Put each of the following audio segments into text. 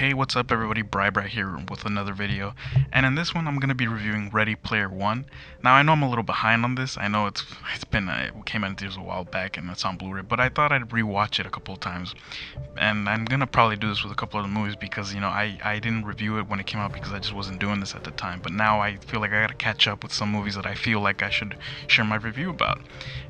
Hey, what's up everybody, Brybra here with another video, and in this one I'm going to be reviewing Ready Player One. Now I know I'm a little behind on this, I know it came out in theaters a while back and it's on Blu-ray, but I thought I'd rewatch it a couple of times, and I'm going to probably do this with a couple of the movies because, I didn't review it when it came out because I just wasn't doing this at the time, but now I feel like I gotta catch up with some movies that I feel like I should share my review about,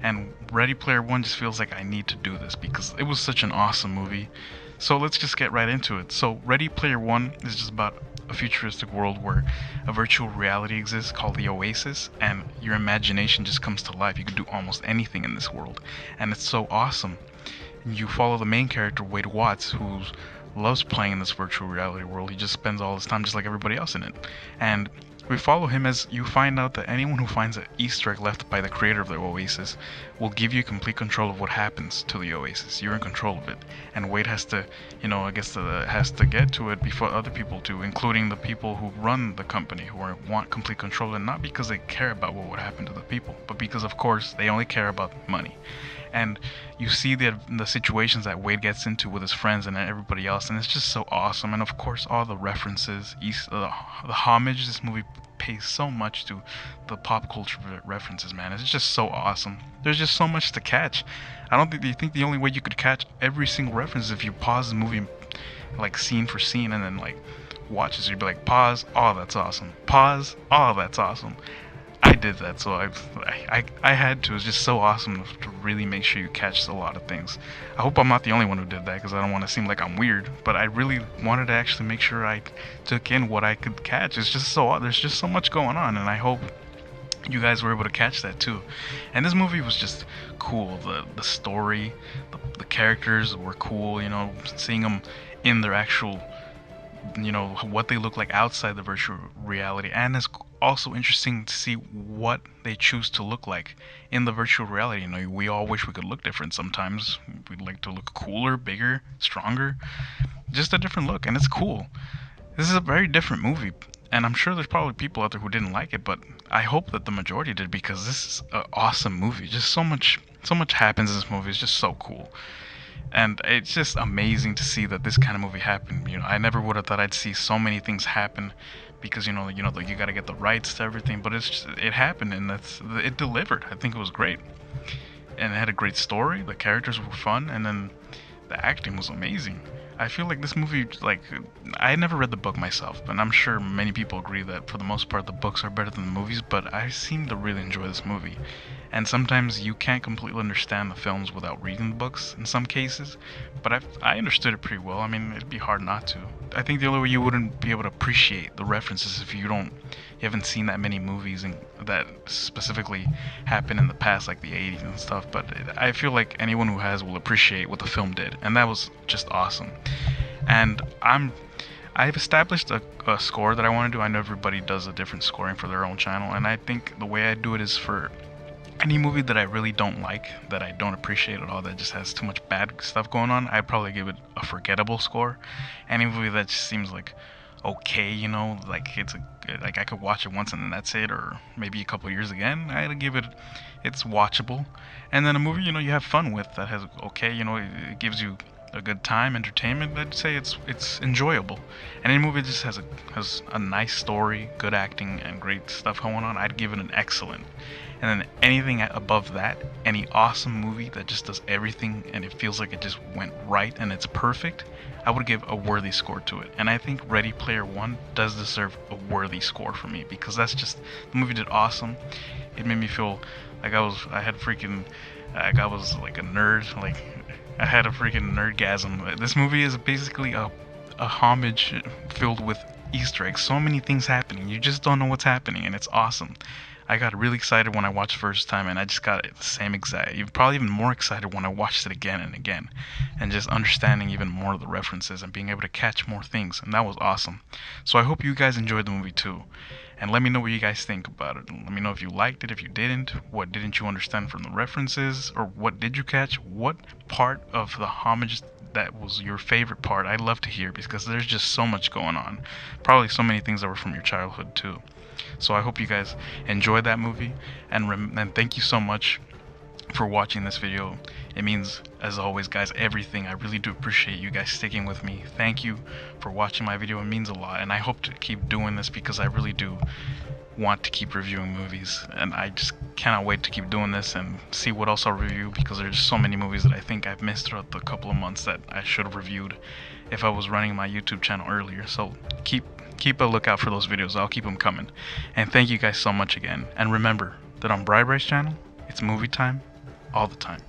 and Ready Player One just feels like I need to do this because it was such an awesome movie. So let's just get right into it. So Ready Player One is just about a futuristic world where a virtual reality exists called the Oasis, and your imagination just comes to life. You can do almost anything in this world, and it's so awesome. You follow the main character, Wade Watts, who loves playing in this virtual reality world. He just spends all his time just like everybody else in it. And we follow him as you find out that anyone who finds an Easter egg left by the creator of the Oasis will give you complete control of what happens to the Oasis. You're in control of it. And Wade has to, has to get to it before other people do, including the people who run the company, who want complete control, and not because they care about what would happen to the people, but because, of course, they only care about money. And you see the situations that Wade gets into with his friends and everybody else, and it's just so awesome. And of course, all the references, the homage this movie pays so much to the pop culture references, man. It's just so awesome. There's just so much to catch. I don't think you think the only way you could catch every single reference is if you pause the movie, like scene for scene, and then like watch it. So you'd be like, pause, oh that's awesome. Pause, oh that's awesome. I did that, so I had to. It's just so awesome to really make sure you catch a lot of things. I hope I'm not the only one who did that, because I don't want to seem like I'm weird, but I really wanted to actually make sure I took in what I could catch. It's just there's just so much going on, and I hope you guys were able to catch that too. And this movie was just cool. The story, the characters were cool, seeing them in their actual, what they look like outside the virtual reality, and it's also interesting to see what they choose to look like in the virtual reality. We all wish we could look different sometimes. We'd like to look cooler, bigger, stronger, just a different look, and it's cool. This is a very different movie, and I'm sure there's probably people out there who didn't like it, but I hope that the majority did, because this is an awesome movie. Just so much happens in this movie. It's just so cool. And it's just amazing to see that this kind of movie happened. I never would have thought I'd see so many things happen, because you got to get the rights to everything. But it happened, and it delivered. I think it was great, and it had a great story. The characters were fun, and then the acting was amazing. I feel like this movie, I never read the book myself, and I'm sure many people agree that for the most part the books are better than the movies, but I seem to really enjoy this movie. And sometimes you can't completely understand the films without reading the books in some cases, but I understood it pretty well. I mean, it'd be hard not to. I think the only way you wouldn't be able to appreciate the references if you haven't seen that many movies that specifically happened in the past, like the 80s and stuff. But I feel like anyone who has will appreciate what the film did, and that was just awesome. And I've established a score that I want to do. I know everybody does a different scoring for their own channel, and I think the way I do it is for any movie that I really don't like, that I don't appreciate at all, that just has too much bad stuff going on, I'd probably give it a forgettable score. Any movie that just seems like okay, like like I could watch it once and then that's it, or maybe a couple years again, I'd give it's watchable. And then a movie you have fun with, that has okay, it gives you a good time, entertainment, I'd say it's enjoyable. And any movie that just has a nice story, good acting, and great stuff going on, I'd give it an excellent. And then anything above that, any awesome movie that just does everything and it feels like it just went right and it's perfect, I would give a worthy score to it. And I think Ready Player One does deserve a worthy score for me, because the movie did awesome. It made me feel like I was like a nerd, like I had a freaking nerdgasm. This movie is basically a homage filled with Easter eggs. So many things happening. You just don't know what's happening, and it's awesome. I got really excited when I watched first time, and I just got the same exact. You're probably even more excited when I watched it again and again, and just understanding even more of the references and being able to catch more things, and that was awesome. So I hope you guys enjoyed the movie too, and let me know what you guys think about it. Let me know if you liked it, if you didn't, what didn't you understand from the references, or what did you catch? What part of the homage that was your favorite part? I'd love to hear, because there's just so much going on. Probably so many things that were from your childhood too. So I hope you guys enjoyed that movie, and thank you so much for watching this video. It means, as always, guys, everything. I really do appreciate you guys sticking with me. Thank you for watching my video. It means a lot, and I hope to keep doing this because I really do want to keep reviewing movies, and I just cannot wait to keep doing this and see what else I'll review, because there's so many movies that I think I've missed throughout the couple of months that I should have reviewed if I was running my YouTube channel earlier. So keep a lookout for those videos. I'll keep them coming. And thank you guys so much again. And remember that on Bri Bright's channel, it's movie time all the time.